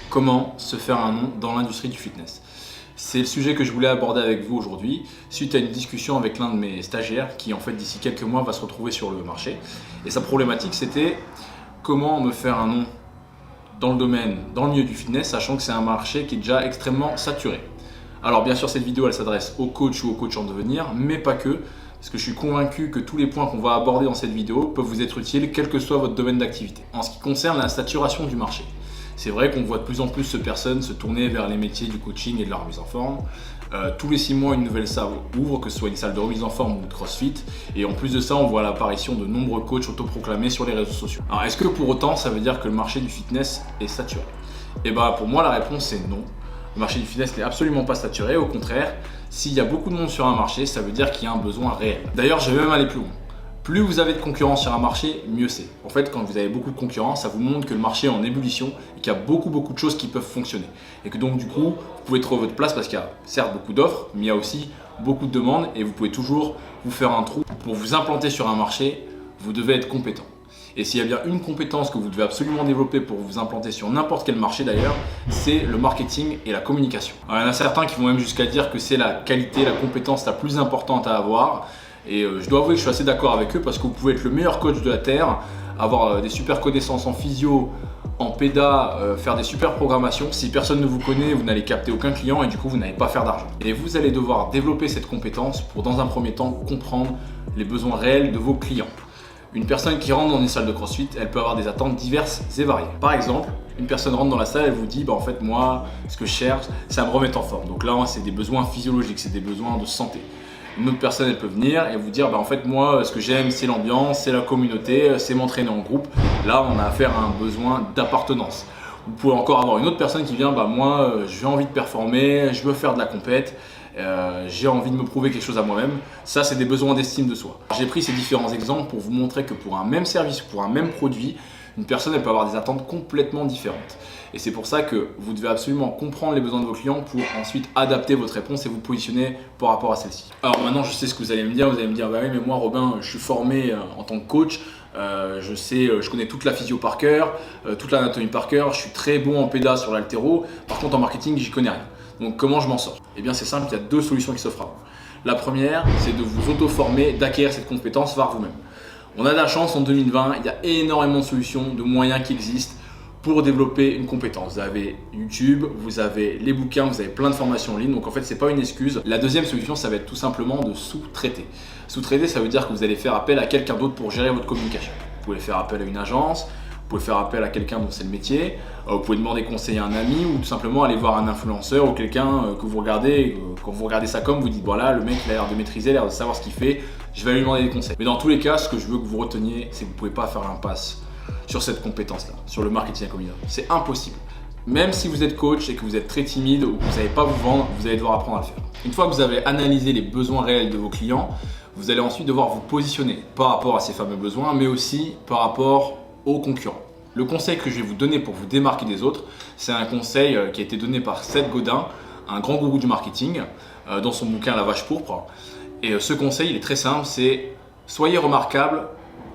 Comment se faire un nom dans l'industrie du fitness? C'est le sujet que je voulais aborder avec vous aujourd'hui, suite à une discussion avec l'un de mes stagiaires qui en fait d'ici quelques mois va se retrouver sur le marché. Et sa problématique c'était comment me faire un nom dans le domaine, dans le milieu du fitness, sachant que c'est un marché qui est déjà extrêmement saturé. Alors bien sûr cette vidéo elle s'adresse aux coachs ou aux coachs en devenir, mais pas que, parce que je suis convaincu que tous les points qu'on va aborder dans cette vidéo peuvent vous être utiles quel que soit votre domaine d'activité. En ce qui concerne la saturation du marché, c'est vrai qu'on voit de plus en plus de personnes se tourner vers les métiers du coaching et de la remise en forme. Tous les 6 mois, une nouvelle salle ouvre, que ce soit une salle de remise en forme ou de crossfit. Et en plus de ça, on voit l'apparition de nombreux coachs autoproclamés sur les réseaux sociaux. Alors, est-ce que pour autant, ça veut dire que le marché du fitness est saturé? Et bah, pour moi, la réponse est non. Le marché du fitness n'est absolument pas saturé. Au contraire, s'il y a beaucoup de monde sur un marché, ça veut dire qu'il y a un besoin réel. D'ailleurs, je vais même aller plus loin. Plus vous avez de concurrence sur un marché, mieux c'est. En fait, quand vous avez beaucoup de concurrence, ça vous montre que le marché est en ébullition et qu'il y a beaucoup de choses qui peuvent fonctionner. Et que donc du coup, vous pouvez trouver votre place parce qu'il y a certes beaucoup d'offres, mais il y a aussi beaucoup de demandes et vous pouvez toujours vous faire un trou. Pour vous implanter sur un marché, vous devez être compétent. Et s'il y a bien une compétence que vous devez absolument développer pour vous implanter sur n'importe quel marché d'ailleurs, c'est le marketing et la communication. Alors, il y en a certains qui vont même jusqu'à dire que c'est la qualité, la compétence la plus importante à avoir. Et je dois avouer que je suis assez d'accord avec eux parce que vous pouvez être le meilleur coach de la Terre, avoir des super connaissances en physio, en péda, faire des super programmations. Si personne ne vous connaît, vous n'allez capter aucun client et du coup vous n'allez pas faire d'argent. Et vous allez devoir développer cette compétence pour dans un premier temps comprendre les besoins réels de vos clients. Une personne qui rentre dans une salle de CrossFit, elle peut avoir des attentes diverses et variées. Par exemple, une personne rentre dans la salle, elle vous dit en fait moi, ce que je cherche, c'est à me remettre en forme. Donc là, c'est des besoins physiologiques, c'est des besoins de santé. Une autre personne, elle peut venir et vous dire en fait moi ce que j'aime c'est l'ambiance, c'est la communauté, c'est m'entraîner en groupe. Là on a affaire à un besoin d'appartenance. Vous pouvez encore avoir une autre personne qui vient moi j'ai envie de performer, je veux faire de la compète, j'ai envie de me prouver quelque chose à moi-même. Ça c'est des besoins d'estime de soi. J'ai pris ces différents exemples pour vous montrer que pour un même service, pour un même produit, une personne elle peut avoir des attentes complètement différentes. Et c'est pour ça que vous devez absolument comprendre les besoins de vos clients pour ensuite adapter votre réponse et vous positionner par rapport à celle-ci. Alors maintenant je sais ce que vous allez me dire bah oui mais moi Robin je suis formé en tant que coach, je connais toute la physio par cœur, toute l'anatomie par cœur, je suis très bon en péda sur l'haltéro, par contre en marketing j'y connais rien. Donc comment je m'en sors? Eh bien c'est simple, il y a 2 solutions qui s'offrent à vous. La première c'est de vous auto-former, d'acquérir cette compétence par vous-même. On a de la chance en 2020, il y a énormément de solutions, de moyens qui existent pour développer une compétence. Vous avez YouTube, vous avez les bouquins, vous avez plein de formations en ligne, donc en fait c'est pas une excuse. La deuxième solution ça va être tout simplement de sous-traiter. Sous-traiter ça veut dire que vous allez faire appel à quelqu'un d'autre pour gérer votre communication. Vous pouvez faire appel à une agence, vous pouvez faire appel à quelqu'un dont c'est le métier, vous pouvez demander conseil à un ami ou tout simplement aller voir un influenceur ou quelqu'un que vous regardez, quand vous regardez ça comme vous dites voilà le mec il a l'air de maîtriser, il a l'air de savoir ce qu'il fait, je vais lui demander des conseils. Mais dans tous les cas ce que je veux que vous reteniez c'est que vous ne pouvez pas faire l'impasse sur cette compétence-là, sur le marketing à communauté. C'est impossible. Même si vous êtes coach et que vous êtes très timide ou que vous ne savez pas vous vendre, vous allez devoir apprendre à le faire. Une fois que vous avez analysé les besoins réels de vos clients, vous allez ensuite devoir vous positionner par rapport à ces fameux besoins, mais aussi par rapport aux concurrents. Le conseil que je vais vous donner pour vous démarquer des autres, c'est un conseil qui a été donné par Seth Godin, un grand gourou du marketing, dans son bouquin La Vache Pourpre. Et ce conseil, il est très simple, c'est soyez remarquable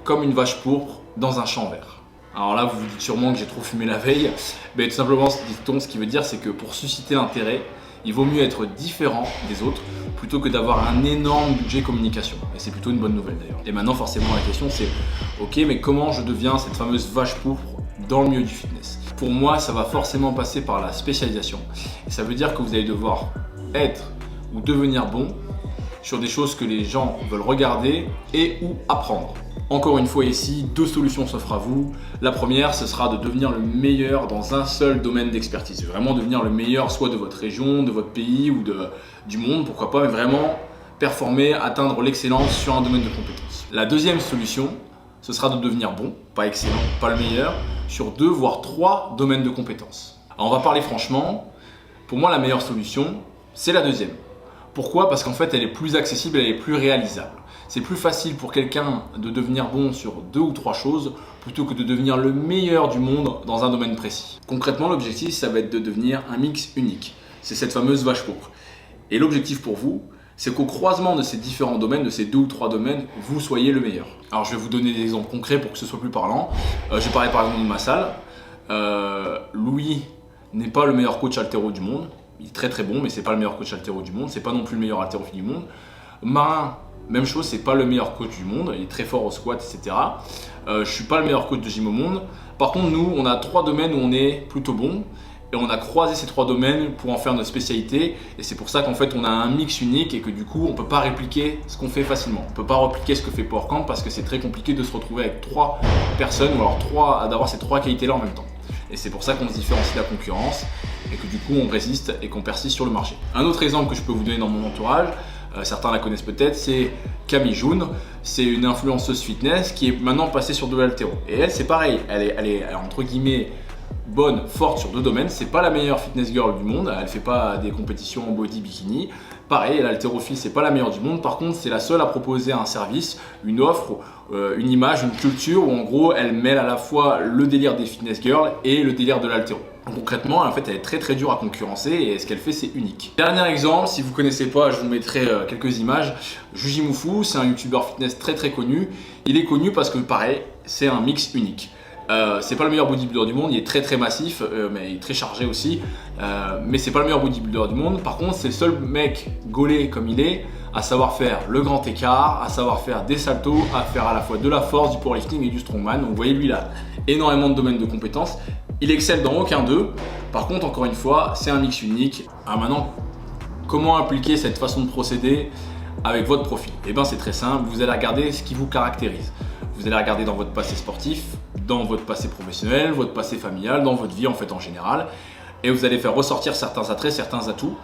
comme une vache pourpre dans un champ vert. Alors là, vous vous dites sûrement que j'ai trop fumé la veille, mais tout simplement, ce qui veut dire, c'est que pour susciter l'intérêt, il vaut mieux être différent des autres plutôt que d'avoir un énorme budget communication. Et c'est plutôt une bonne nouvelle d'ailleurs. Et maintenant, forcément, la question c'est ok, mais comment je deviens cette fameuse vache pourpre dans le milieu du fitness? Pour moi, ça va forcément passer par la spécialisation. Et ça veut dire que vous allez devoir être ou devenir bon sur des choses que les gens veulent regarder et ou apprendre. Encore une fois ici, 2 solutions s'offrent à vous. La première, ce sera de devenir le meilleur dans un seul domaine d'expertise. Vraiment devenir le meilleur soit de votre région, de votre pays ou du monde, pourquoi pas, mais vraiment performer, atteindre l'excellence sur un domaine de compétences. La deuxième solution, ce sera de devenir bon, pas excellent, pas le meilleur, sur 2 voire 3 domaines de compétences. Alors on va parler franchement, pour moi la meilleure solution, c'est la deuxième. Pourquoi? Parce qu'en fait elle est plus accessible, elle est plus réalisable. C'est plus facile pour quelqu'un de devenir bon sur 2 ou 3 choses plutôt que de devenir le meilleur du monde dans un domaine précis. Concrètement, l'objectif, ça va être de devenir un mix unique. C'est cette fameuse vache pourpre. Et l'objectif pour vous, c'est qu'au croisement de ces différents domaines, de ces 2 ou 3 domaines, vous soyez le meilleur. Alors je vais vous donner des exemples concrets pour que ce soit plus parlant. Je vais parler par exemple de ma salle. Louis n'est pas le meilleur coach haltéro du monde. Il est très très bon, mais c'est pas le meilleur coach haltéro du monde. C'est pas non plus le meilleur haltérophile du monde. Marin, même chose, c'est pas le meilleur coach du monde. Il est très fort au squat, etc. Je suis pas le meilleur coach de gym au monde. Par contre, nous, on a 3 domaines où on est plutôt bon. Et on a croisé ces 3 domaines pour en faire notre spécialité. Et c'est pour ça qu'en fait, on a un mix unique et que du coup, on ne peut pas répliquer ce qu'on fait facilement. On ne peut pas répliquer ce que fait PowerCamp parce que c'est très compliqué de se retrouver avec 3 personnes ou alors d'avoir ces 3 qualités-là en même temps. Et c'est pour ça qu'on se différencie de la concurrence et que du coup, on résiste et qu'on persiste sur le marché. Un autre exemple que je peux vous donner dans mon entourage, certains la connaissent peut-être, c'est Camille Joun. C'est une influenceuse fitness qui est maintenant passée sur de l'haltéro. Et elle, c'est pareil, elle est entre guillemets bonne, forte sur 2 domaines. C'est pas la meilleure fitness girl du monde, elle fait pas des compétitions en body bikini. Pareil, l'haltérophile, c'est pas la meilleure du monde. Par contre, c'est la seule à proposer un service, une offre, une image, une culture où en gros, elle mêle à la fois le délire des fitness girls et le délire de l'haltéro. Concrètement, en fait, elle est très très dure à concurrencer et ce qu'elle fait, c'est unique. Dernier exemple, si vous ne connaissez pas, je vous mettrai quelques images. Jujimufu, c'est un youtubeur fitness très très connu. Il est connu parce que pareil, c'est un mix unique. C'est pas le meilleur bodybuilder du monde, il est très très massif, mais il est très chargé aussi. Mais c'est pas le meilleur bodybuilder du monde. Par contre, c'est le seul mec gaulé comme il est, à savoir faire le grand écart, à savoir faire des saltos, à faire à la fois de la force, du powerlifting et du strongman. Donc vous voyez, lui, il a énormément de domaines de compétences. Il excelle dans aucun d'eux. Par contre, encore une fois, c'est un mix unique. Alors maintenant, comment appliquer cette façon de procéder avec votre profil? Eh bien, c'est très simple. Vous allez regarder ce qui vous caractérise. Vous allez regarder dans votre passé sportif, dans votre passé professionnel, votre passé familial, dans votre vie en fait en général. Et vous allez faire ressortir certains attraits, certains atouts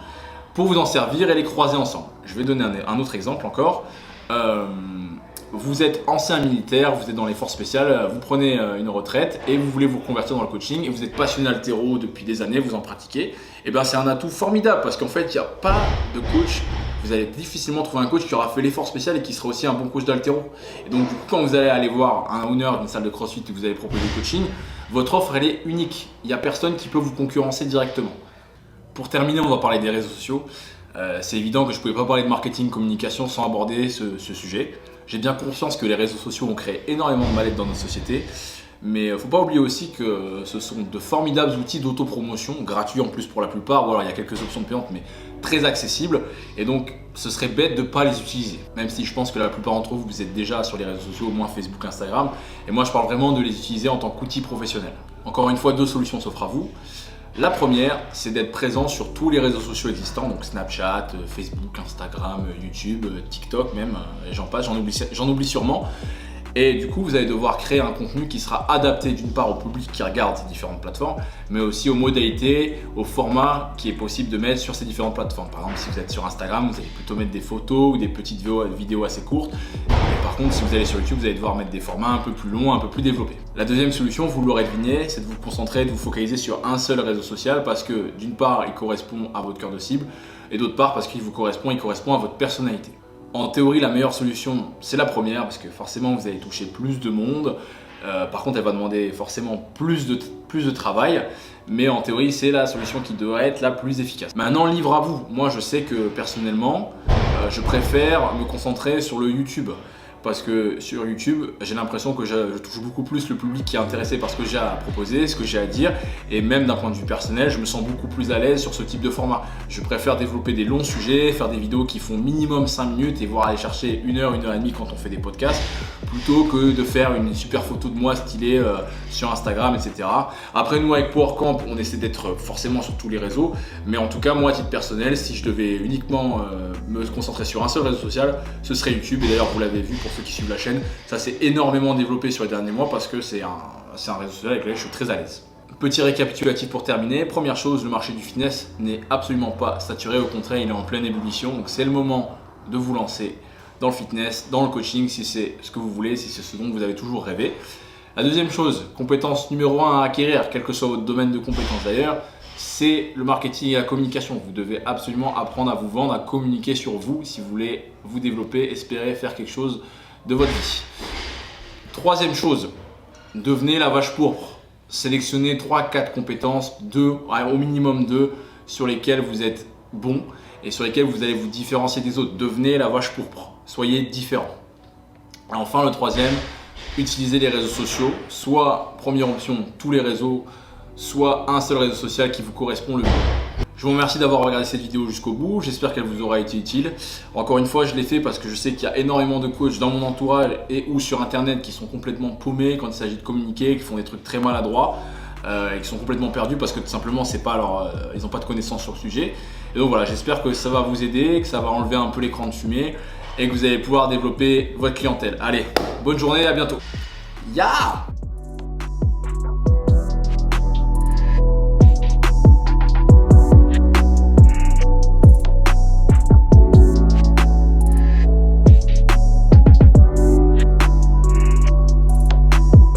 pour vous en servir et les croiser ensemble. Je vais donner un autre exemple encore. Vous êtes ancien militaire, vous êtes dans les forces spéciales, vous prenez une retraite et vous voulez vous convertir dans le coaching et vous êtes passionné haltéro depuis des années, vous en pratiquez. Et bien c'est un atout formidable parce qu'en fait il n'y a pas de coach. Vous allez difficilement trouver un coach qui aura fait l'effort spécial et qui sera aussi un bon coach d'haltéro. Et donc du coup, quand vous allez aller voir un owner d'une salle de CrossFit et vous allez proposer le coaching, votre offre elle est unique. Il n'y a personne qui peut vous concurrencer directement. Pour terminer, on va parler des réseaux sociaux. C'est évident que je ne pouvais pas parler de marketing, communication sans aborder ce sujet. J'ai bien conscience que les réseaux sociaux ont créé énormément de mal-être dans notre société. Mais il ne faut pas oublier aussi que ce sont de formidables outils d'autopromotion, gratuits en plus pour la plupart, ou alors il y a quelques options payantes, mais très accessibles. Et donc, ce serait bête de ne pas les utiliser. Même si je pense que la plupart d'entre vous, vous êtes déjà sur les réseaux sociaux, au moins Facebook, Instagram. Et moi, je parle vraiment de les utiliser en tant qu'outil professionnel. Encore une fois, 2 solutions s'offrent à vous. La première, c'est d'être présent sur tous les réseaux sociaux existants, donc Snapchat, Facebook, Instagram, YouTube, TikTok même, et j'en passe, j'en oublie sûrement. Et du coup, vous allez devoir créer un contenu qui sera adapté d'une part au public qui regarde ces différentes plateformes, mais aussi aux modalités, au format qui est possible de mettre sur ces différentes plateformes. Par exemple, si vous êtes sur Instagram, vous allez plutôt mettre des photos ou des petites vidéos assez courtes. Et par contre, si vous allez sur YouTube, vous allez devoir mettre des formats un peu plus longs, un peu plus développés. La deuxième solution, vous l'aurez deviné, c'est de vous concentrer, de vous focaliser sur un seul réseau social parce que d'une part, il correspond à votre cœur de cible et d'autre part, parce qu'il correspond à votre personnalité. En théorie, la meilleure solution, c'est la première parce que forcément, vous allez toucher plus de monde. Par contre, elle va demander forcément plus de travail. Mais en théorie, c'est la solution qui devrait être la plus efficace. Maintenant, libre à vous. Moi, je sais que personnellement, je préfère me concentrer sur le YouTube. Parce que sur YouTube, j'ai l'impression que je touche beaucoup plus le public qui est intéressé par ce que j'ai à proposer, ce que j'ai à dire. Et même d'un point de vue personnel, je me sens beaucoup plus à l'aise sur ce type de format. Je préfère développer des longs sujets, faire des vidéos qui font minimum 5 minutes et voire aller chercher 1 heure, 1 heure et demie quand on fait des podcasts, plutôt que de faire une super photo de moi stylée sur Instagram, etc. Après, nous, avec PowerCamp, on essaie d'être forcément sur tous les réseaux. Mais en tout cas, moi, à titre personnel, si je devais uniquement me concentrer sur un seul réseau social, ce serait YouTube. Et d'ailleurs, vous l'avez vu pour ceux qui suivent la chaîne, ça s'est énormément développé sur les derniers mois parce que c'est un réseau social avec lequel je suis très à l'aise. Petit récapitulatif pour terminer. Première chose, le marché du fitness n'est absolument pas saturé, au contraire, il est en pleine ébullition. Donc c'est le moment de vous lancer dans le fitness, dans le coaching, si c'est ce que vous voulez, si c'est ce dont vous avez toujours rêvé. La deuxième chose, compétence numéro 1 à acquérir, quel que soit votre domaine de compétence d'ailleurs, c'est le marketing et la communication. Vous devez absolument apprendre à vous vendre, à communiquer sur vous si vous voulez vous développer, espérer faire quelque chose de votre vie. Troisième chose, devenez la vache pourpre. Sélectionnez 3-4 compétences, au minimum 2, sur lesquelles vous êtes bon et sur lesquelles vous allez vous différencier des autres. Devenez la vache pourpre, soyez différent. Et enfin, le troisième, utilisez les réseaux sociaux. Soit, première option, tous les réseaux, soit un seul réseau social qui vous correspond le mieux. Je vous remercie d'avoir regardé cette vidéo jusqu'au bout, j'espère qu'elle vous aura été utile. Encore une fois, je l'ai fait parce que je sais qu'il y a énormément de coachs dans mon entourage et ou sur internet qui sont complètement paumés quand il s'agit de communiquer, qui font des trucs très maladroits et qui sont complètement perdus parce que tout simplement ils n'ont pas de connaissances sur le sujet. Et donc voilà, j'espère que ça va vous aider, que ça va enlever un peu l'écran de fumée et que vous allez pouvoir développer votre clientèle. Allez, bonne journée, à bientôt. Ya!